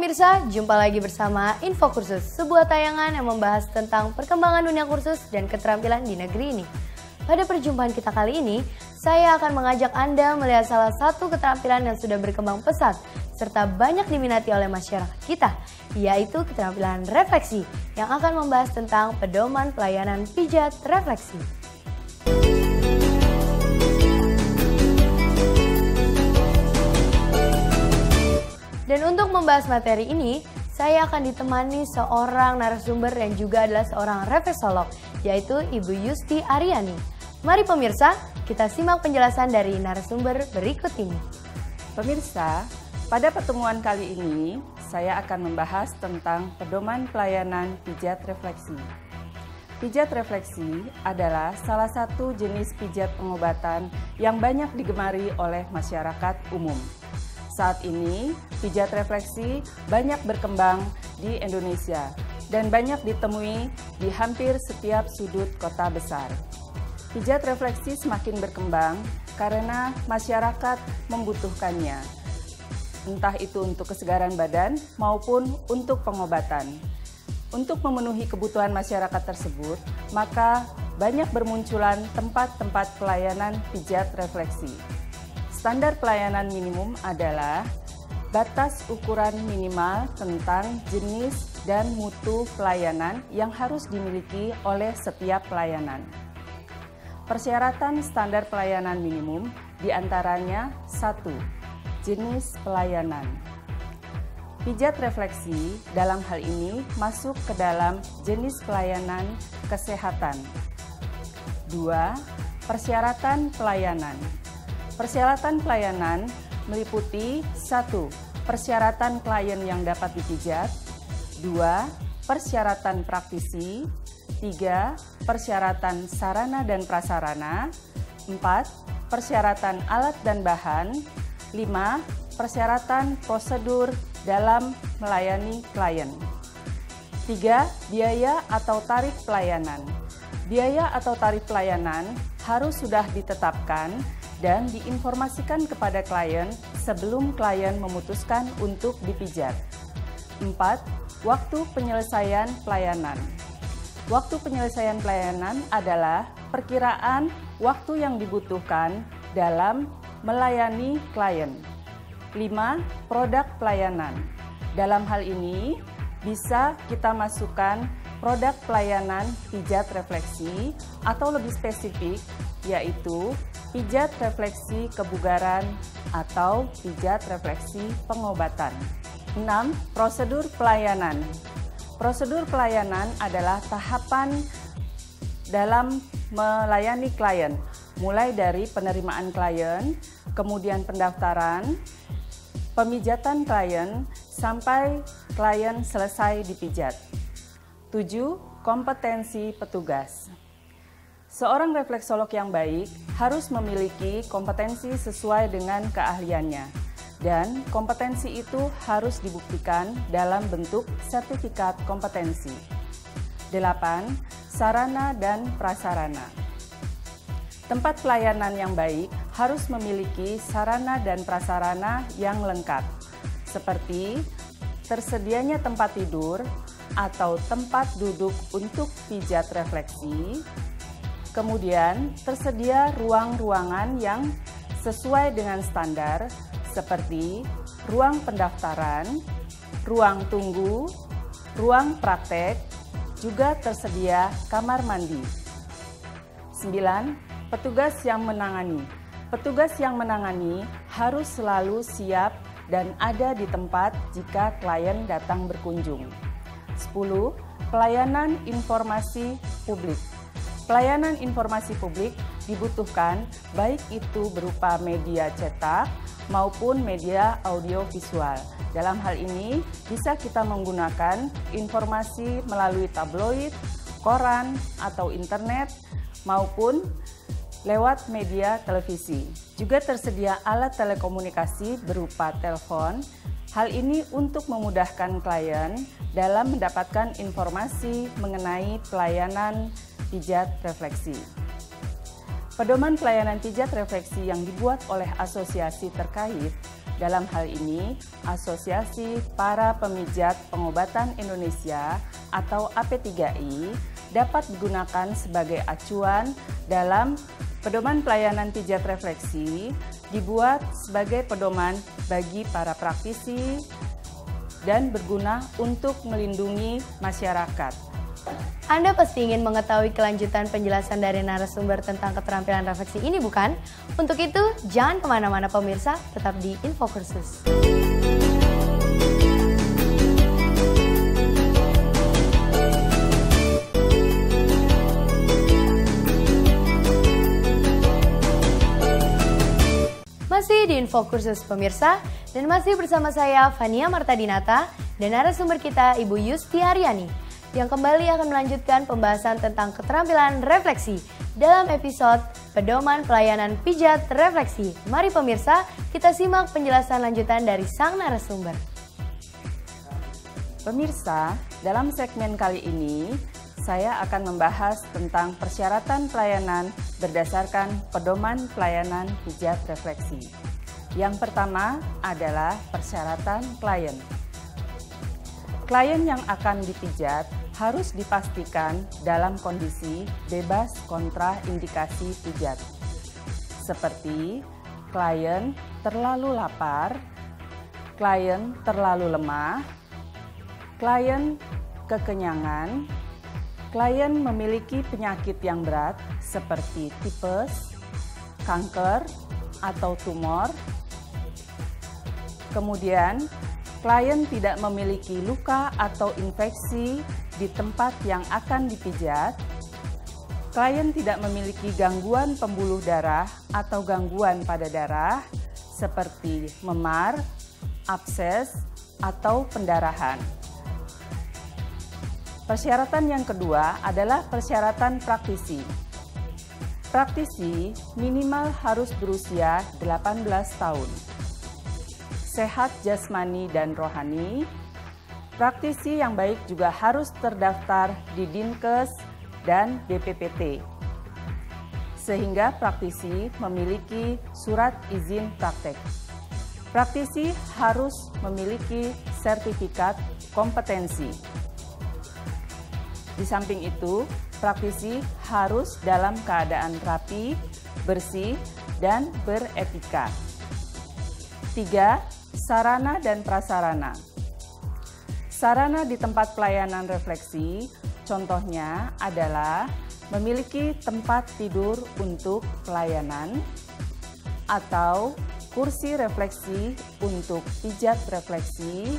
pemirsa, jumpa lagi bersama Info Kursus, sebuah tayangan yang membahas tentang perkembangan dunia kursus dan keterampilan di negeri ini. Pada perjumpaan kita kali ini, saya akan mengajak Anda melihat salah satu keterampilan yang sudah berkembang pesat, serta banyak diminati oleh masyarakat kita, yaitu keterampilan refleksi, yang akan membahas tentang pedoman pelayanan pijat refleksi. Dan untuk membahas materi ini, saya akan ditemani seorang narasumber yang juga adalah seorang refleksolog, yaitu Ibu Yusti Aryani. Mari pemirsa, kita simak penjelasan dari narasumber berikut ini. Pemirsa, pada pertemuan kali ini, saya akan membahas tentang pedoman pelayanan pijat refleksi. Pijat refleksi adalah salah satu jenis pijat pengobatan yang banyak digemari oleh masyarakat umum. Saat ini, pijat refleksi banyak berkembang di Indonesia dan banyak ditemui di hampir setiap sudut kota besar. Pijat refleksi semakin berkembang karena masyarakat membutuhkannya, entah itu untuk kesegaran badan maupun untuk pengobatan. Untuk memenuhi kebutuhan masyarakat tersebut, maka banyak bermunculan tempat-tempat pelayanan pijat refleksi. Standar pelayanan minimum adalah batas ukuran minimal tentang jenis dan mutu pelayanan yang harus dimiliki oleh setiap pelayanan. Persyaratan standar pelayanan minimum diantaranya 1. Jenis pelayanan. Pijat refleksi dalam hal ini masuk ke dalam jenis pelayanan kesehatan. 2. Persyaratan pelayanan. Persyaratan pelayanan meliputi 1. Persyaratan klien yang dapat dipijat, 2. Persyaratan praktisi, 3. Persyaratan sarana dan prasarana, 4. Persyaratan alat dan bahan, 5. Persyaratan prosedur dalam melayani klien. 3. Biaya atau tarif pelayanan. Biaya atau tarif pelayanan harus sudah ditetapkan dan diinformasikan kepada klien sebelum klien memutuskan untuk dipijat. 4. Waktu penyelesaian pelayanan. Waktu penyelesaian pelayanan adalah perkiraan waktu yang dibutuhkan dalam melayani klien. 5. Produk pelayanan. Dalam hal ini, bisa kita masukkan produk pelayanan pijat refleksi atau lebih spesifik, yaitu pijat refleksi kebugaran atau pijat refleksi pengobatan. 6. Prosedur pelayanan. Prosedur pelayanan adalah tahapan dalam melayani klien, mulai dari penerimaan klien, kemudian pendaftaran, pemijatan klien, sampai klien selesai dipijat. 7. Kompetensi petugas. Seorang refleksolog yang baik harus memiliki kompetensi sesuai dengan keahliannya, dan kompetensi itu harus dibuktikan dalam bentuk sertifikat kompetensi. 8. Sarana dan prasarana. Tempat pelayanan yang baik harus memiliki sarana dan prasarana yang lengkap, seperti tersedianya tempat tidur atau tempat duduk untuk pijat refleksi. Kemudian, tersedia ruang-ruangan yang sesuai dengan standar seperti ruang pendaftaran, ruang tunggu, ruang praktek, juga tersedia kamar mandi. 9. Petugas yang menangani. Petugas yang menangani harus selalu siap dan ada di tempat jika klien datang berkunjung. 10. Pelayanan informasi publik. Pelayanan informasi publik dibutuhkan baik itu berupa media cetak maupun media audiovisual. Dalam hal ini bisa kita menggunakan informasi melalui tabloid, koran, atau internet maupun lewat media televisi. Juga tersedia alat telekomunikasi berupa telepon. Hal ini untuk memudahkan klien dalam mendapatkan informasi mengenai pelayanan pijat refleksi. Pedoman pelayanan pijat refleksi yang dibuat oleh asosiasi terkait dalam hal ini Asosiasi Para Pemijat Pengobatan Indonesia atau AP3I, dapat digunakan sebagai acuan dalam pedoman pelayanan pijat refleksi, dibuat sebagai pedoman bagi para praktisi dan berguna untuk melindungi masyarakat. Anda pasti ingin mengetahui kelanjutan penjelasan dari narasumber tentang keterampilan refleksi ini, bukan? Untuk itu, jangan kemana-mana pemirsa, tetap di Infokursus. Masih di Infokursus pemirsa, dan masih bersama saya Fania Martadinata dan narasumber kita Ibu Yusti Aryani, yang kembali akan melanjutkan pembahasan tentang keterampilan refleksi dalam episode Pedoman Pelayanan Pijat Refleksi. Mari pemirsa, kita simak penjelasan lanjutan dari sang narasumber. Pemirsa, dalam segmen kali ini, saya akan membahas tentang persyaratan pelayanan berdasarkan Pedoman Pelayanan Pijat Refleksi. Yang pertama adalah persyaratan klien. Klien yang akan dipijat harus dipastikan dalam kondisi bebas kontraindikasi pijat, seperti klien terlalu lapar, klien terlalu lemah, klien kekenyangan, klien memiliki penyakit yang berat seperti tipes, kanker, atau tumor. Kemudian, klien tidak memiliki luka atau infeksi di tempat yang akan dipijat. Klien tidak memiliki gangguan pembuluh darah atau gangguan pada darah seperti memar, abses, atau pendarahan. Persyaratan yang kedua adalah persyaratan praktisi. Praktisi minimal harus berusia 18 tahun. Sehat jasmani dan rohani. Praktisi yang baik juga harus terdaftar di Dinkes dan BPPT, sehingga praktisi memiliki surat izin praktek. Praktisi harus memiliki sertifikat kompetensi. Di samping itu, praktisi harus dalam keadaan rapi, bersih, dan beretika. 3. Sarana dan prasarana. Sarana di tempat pelayanan refleksi, contohnya adalah memiliki tempat tidur untuk pelayanan atau kursi refleksi untuk pijat refleksi.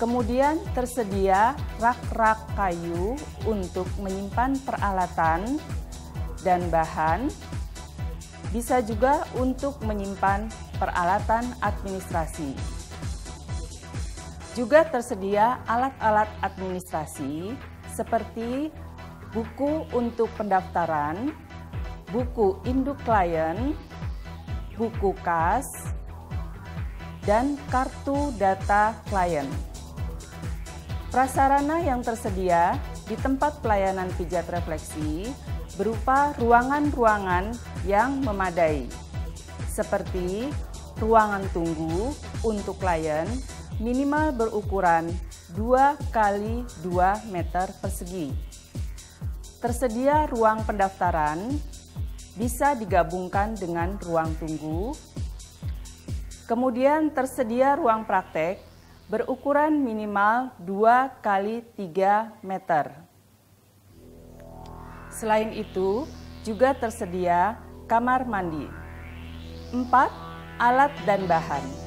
Kemudian tersedia rak-rak kayu untuk menyimpan peralatan dan bahan, bisa juga untuk menyimpan peralatan administrasi. Juga tersedia alat-alat administrasi seperti buku untuk pendaftaran, buku induk klien, buku kas, dan kartu data klien. Prasarana yang tersedia di tempat pelayanan pijat refleksi berupa ruangan-ruangan yang memadai, seperti ruangan tunggu untuk klien minimal berukuran 2 x 2 meter persegi. Tersedia ruang pendaftaran, bisa digabungkan dengan ruang tunggu. Kemudian tersedia ruang praktek berukuran minimal 2 x 3 meter. Selain itu, juga tersedia kamar mandi. 4. Alat dan bahan.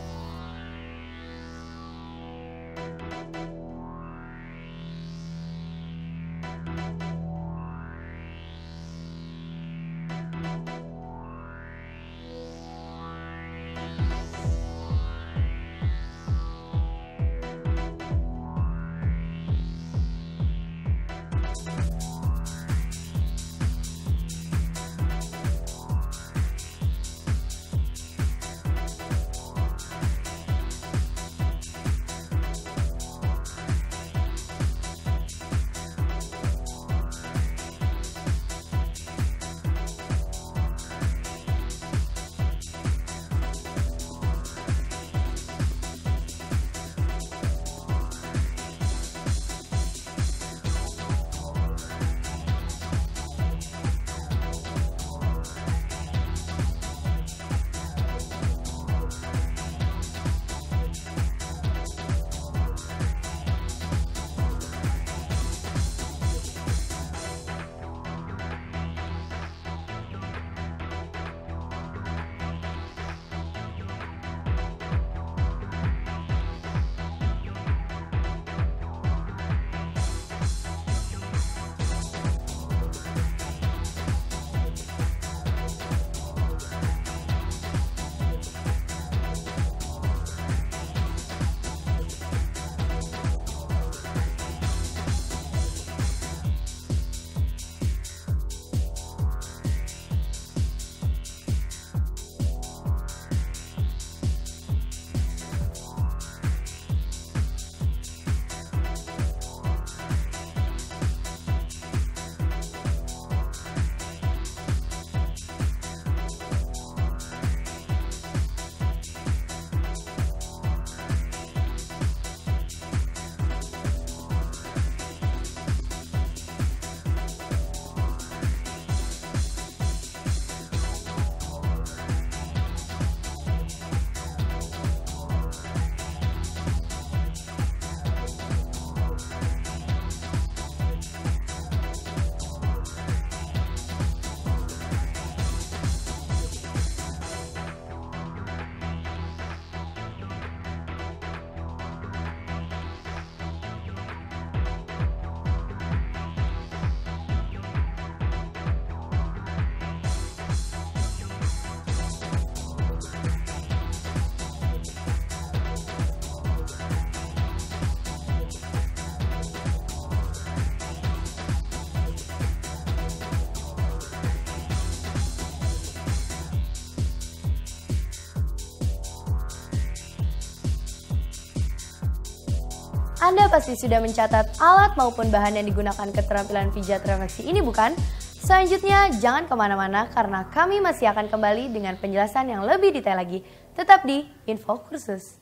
Anda pasti sudah mencatat alat maupun bahan yang digunakan keterampilan pijat refleksi ini bukan? Selanjutnya, jangan kemana-mana karena kami masih akan kembali dengan penjelasan yang lebih detail lagi. Tetap di Info Kursus.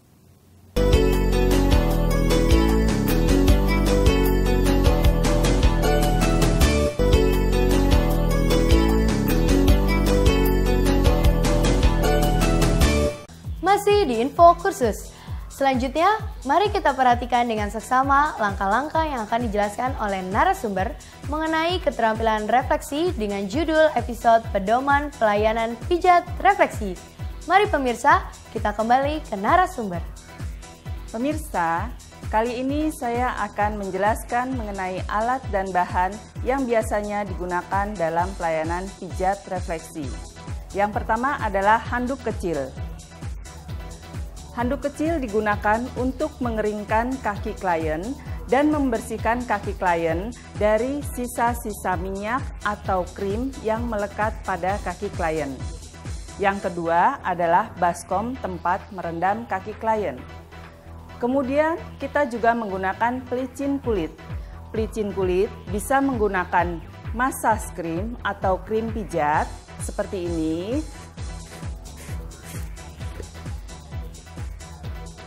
Masih di Info Kursus. Selanjutnya, mari kita perhatikan dengan seksama langkah-langkah yang akan dijelaskan oleh narasumber mengenai keterampilan refleksi dengan judul episode Pedoman Pelayanan Pijat Refleksi. Mari pemirsa, kita kembali ke narasumber. Pemirsa, kali ini saya akan menjelaskan mengenai alat dan bahan yang biasanya digunakan dalam pelayanan pijat refleksi. Yang pertama adalah handuk kecil. Handuk kecil digunakan untuk mengeringkan kaki klien dan membersihkan kaki klien dari sisa-sisa minyak atau krim yang melekat pada kaki klien. Yang kedua adalah baskom tempat merendam kaki klien. Kemudian kita juga menggunakan pelicin kulit. Pelicin kulit bisa menggunakan massage cream atau krim pijat seperti ini.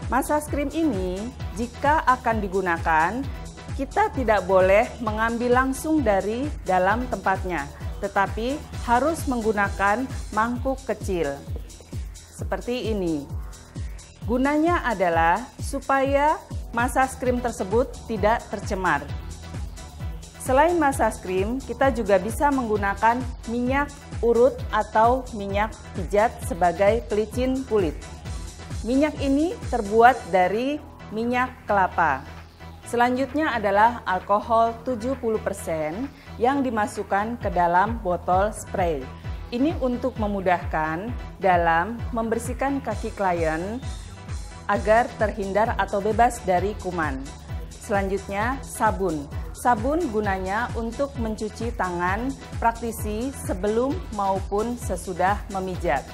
Massage cream ini jika akan digunakan, kita tidak boleh mengambil langsung dari dalam tempatnya, tetapi harus menggunakan mangkuk kecil. Seperti ini. Gunanya adalah supaya massage cream tersebut tidak tercemar. Selain massage cream, kita juga bisa menggunakan minyak urut atau minyak pijat sebagai pelicin kulit. Minyak ini terbuat dari minyak kelapa. Selanjutnya adalah alkohol 70% yang dimasukkan ke dalam botol spray. Ini untuk memudahkan dalam membersihkan kaki klien agar terhindar atau bebas dari kuman. Selanjutnya sabun. Sabun gunanya untuk mencuci tangan praktisi sebelum maupun sesudah memijat.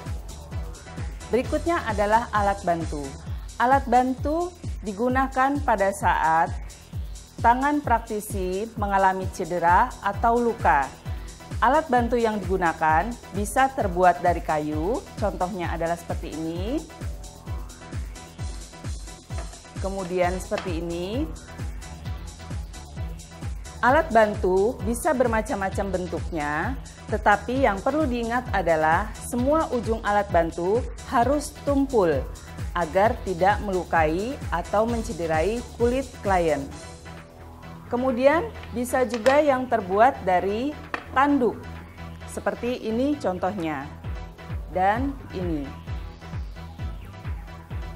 Berikutnya adalah alat bantu. Alat bantu digunakan pada saat tangan praktisi mengalami cedera atau luka. Alat bantu yang digunakan bisa terbuat dari kayu, contohnya adalah seperti ini. Kemudian seperti ini. Alat bantu bisa bermacam-macam bentuknya, tetapi yang perlu diingat adalah semua ujung alat bantu harus tumpul agar tidak melukai atau mencederai kulit klien. Kemudian bisa juga yang terbuat dari tanduk, seperti ini contohnya, dan ini.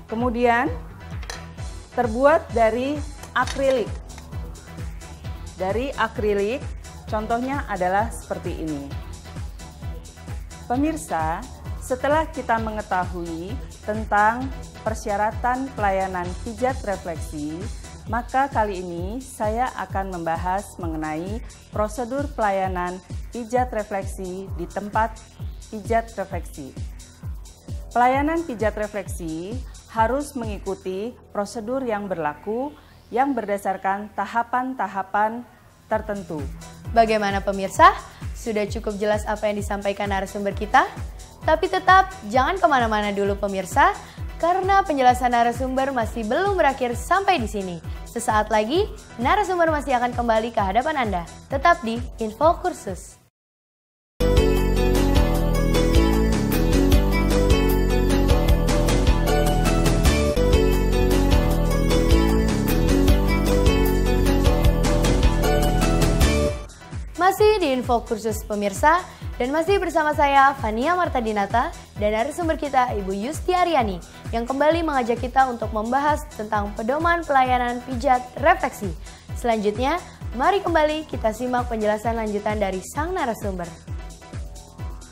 Kemudian terbuat dari akrilik. Dari akrilik, contohnya adalah seperti ini. Pemirsa, setelah kita mengetahui tentang persyaratan pelayanan pijat refleksi, maka kali ini saya akan membahas mengenai prosedur pelayanan pijat refleksi di tempat pijat refleksi. Pelayanan pijat refleksi harus mengikuti prosedur yang berlaku yang berdasarkan tahapan-tahapan tertentu. Bagaimana pemirsa? Sudah cukup jelas apa yang disampaikan narasumber kita? Tapi tetap jangan kemana-mana dulu pemirsa, karena penjelasan narasumber masih belum berakhir sampai di sini. Sesaat lagi, narasumber masih akan kembali ke hadapan Anda. Tetap di Info Kursus. Masih di Info Kursus pemirsa, dan masih bersama saya Fania Martadinata dan narasumber kita Ibu Yusti Aryani yang kembali mengajak kita untuk membahas tentang pedoman pelayanan pijat refleksi. Selanjutnya, mari kembali kita simak penjelasan lanjutan dari sang narasumber.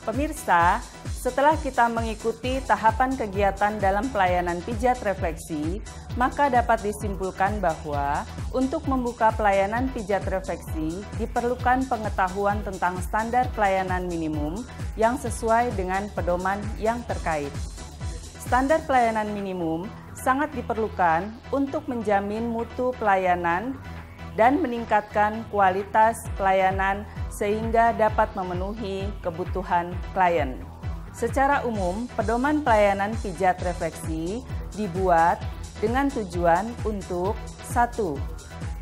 Pemirsa, setelah kita mengikuti tahapan kegiatan dalam pelayanan pijat refleksi, maka dapat disimpulkan bahwa untuk membuka pelayanan pijat refleksi diperlukan pengetahuan tentang standar pelayanan minimum yang sesuai dengan pedoman yang terkait. Standar pelayanan minimum sangat diperlukan untuk menjamin mutu pelayanan dan meningkatkan kualitas pelayanan sehingga dapat memenuhi kebutuhan klien. Secara umum, pedoman pelayanan pijat refleksi dibuat dengan tujuan untuk 1.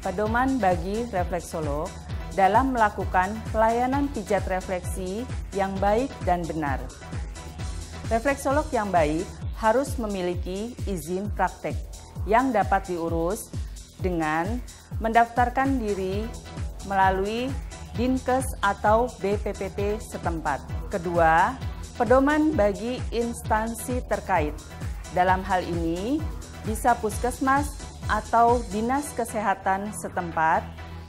Pedoman bagi refleksolog dalam melakukan pelayanan pijat refleksi yang baik dan benar. Refleksolog yang baik harus memiliki izin praktek yang dapat diurus dengan mendaftarkan diri melalui Dinkes atau BPPT setempat. Kedua, pedoman bagi instansi terkait. Dalam hal ini, bisa puskesmas atau dinas kesehatan setempat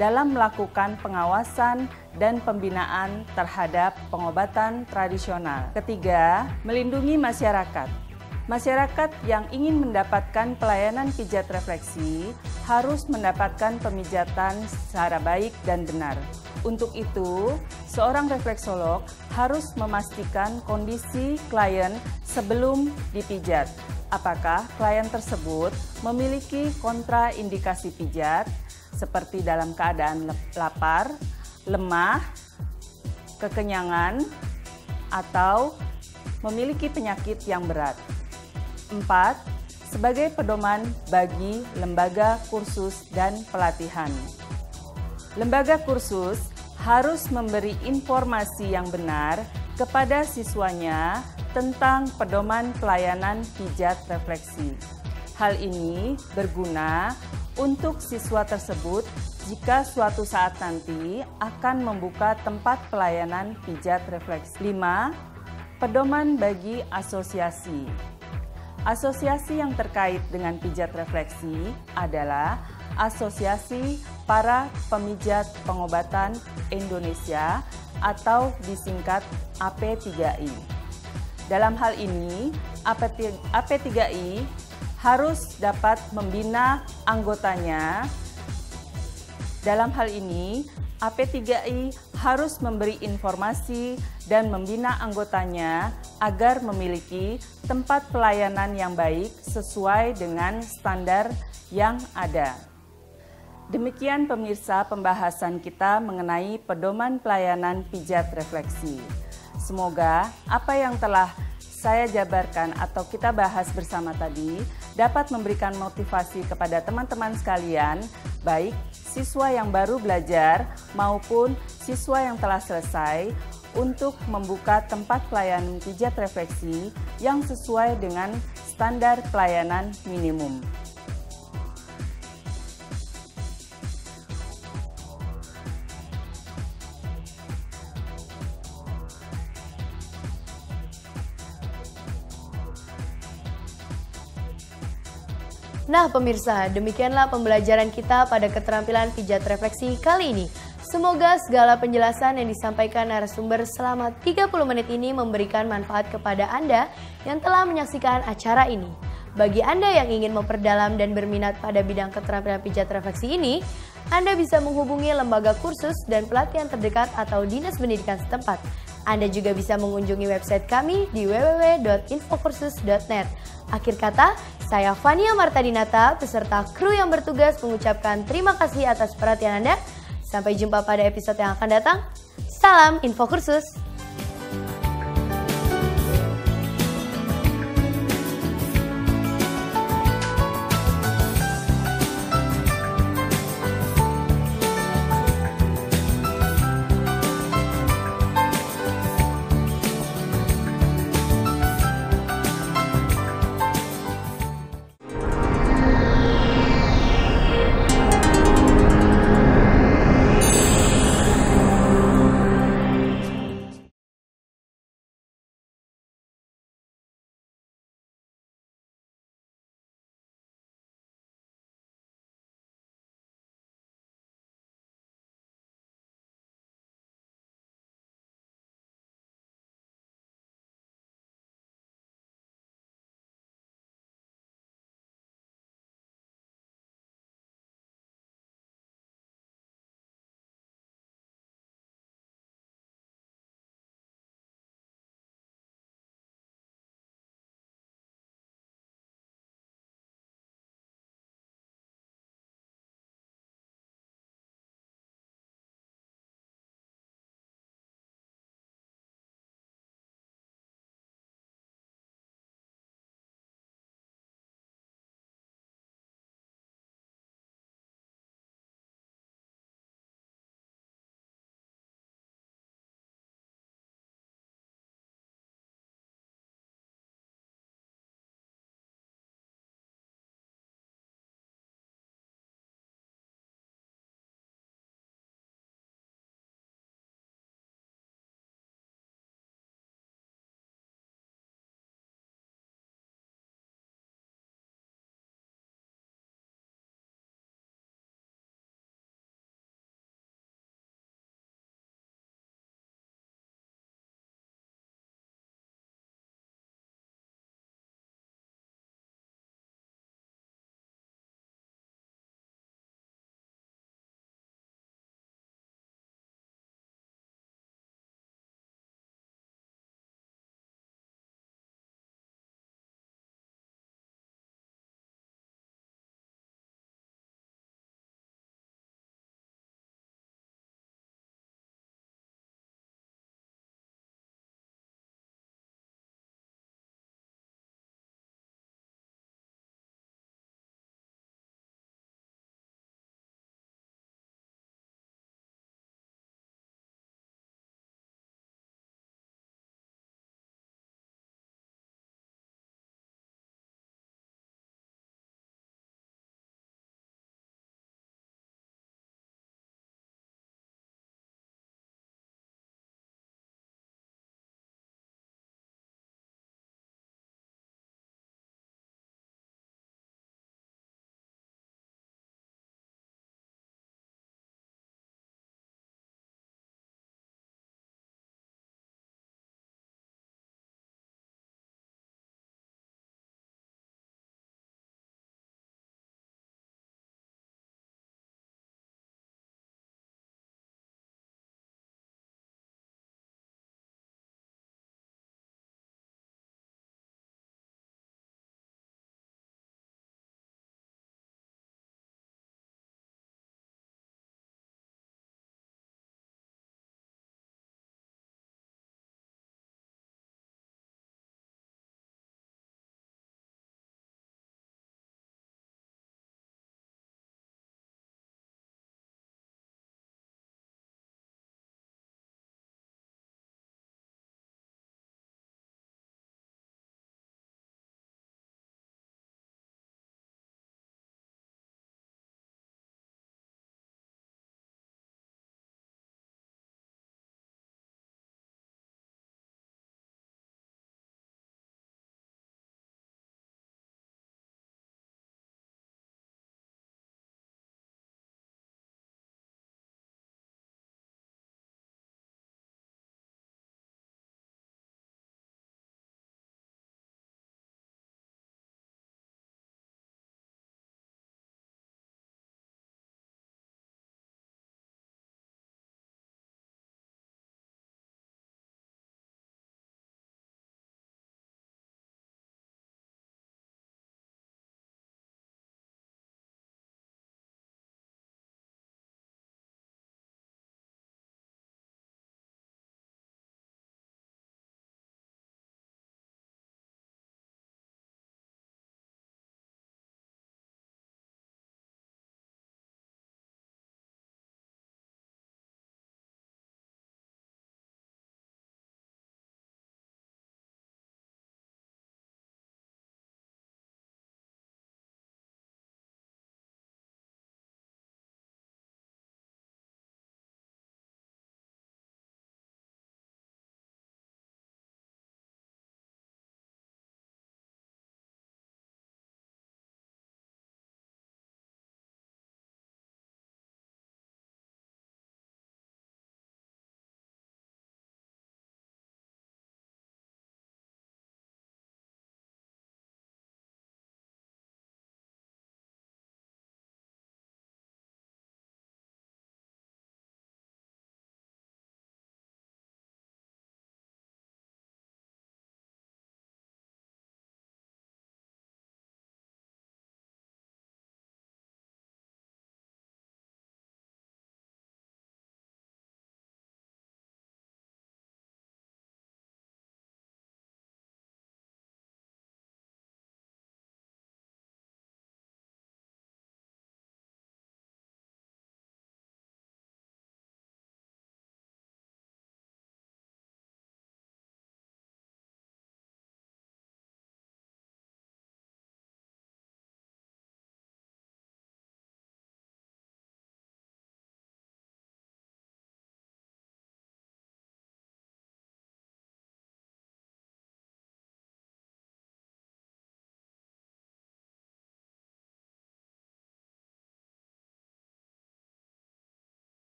dalam melakukan pengawasan dan pembinaan terhadap pengobatan tradisional. Ketiga, melindungi masyarakat. Masyarakat yang ingin mendapatkan pelayanan pijat refleksi harus mendapatkan pemijatan secara baik dan benar. Untuk itu, seorang refleksolog harus memastikan kondisi klien sebelum dipijat. Apakah klien tersebut memiliki kontraindikasi pijat, seperti dalam keadaan lapar, lemah, kekenyangan, atau memiliki penyakit yang berat. 4. Sebagai pedoman bagi lembaga kursus dan pelatihan. Lembaga kursus harus memberi informasi yang benar kepada siswanya tentang pedoman pelayanan pijat refleksi. Hal ini berguna untuk siswa tersebut jika suatu saat nanti akan membuka tempat pelayanan pijat refleksi. 5. Pedoman bagi asosiasi. Asosiasi yang terkait dengan pijat refleksi adalah Asosiasi Para Pemijat Pengobatan Indonesia atau disingkat AP3I. Dalam hal ini, AP3I harus dapat membina anggotanya. Dalam hal ini, AP3I harus memberi informasi dan membina anggotanya agar memiliki tempat pelayanan yang baik sesuai dengan standar yang ada. Demikian pemirsa pembahasan kita mengenai pedoman pelayanan pijat refleksi. Semoga apa yang telah saya jabarkan atau kita bahas bersama tadi dapat memberikan motivasi kepada teman-teman sekalian, baik siswa yang baru belajar maupun siswa yang telah selesai, untuk membuka tempat pelayanan pijat refleksi yang sesuai dengan standar pelayanan minimum. Nah pemirsa, demikianlah pembelajaran kita pada keterampilan pijat refleksi kali ini. Semoga segala penjelasan yang disampaikan narasumber selama 30 menit ini memberikan manfaat kepada Anda yang telah menyaksikan acara ini. Bagi Anda yang ingin memperdalam dan berminat pada bidang keterampilan pijat refleksi ini, Anda bisa menghubungi lembaga kursus dan pelatihan terdekat atau dinas pendidikan setempat. Anda juga bisa mengunjungi website kami di www.infokursus.net. Akhir kata, saya Fania Martadinata, beserta kru yang bertugas mengucapkan terima kasih atas perhatian Anda. Sampai jumpa pada episode yang akan datang. Salam Infokursus!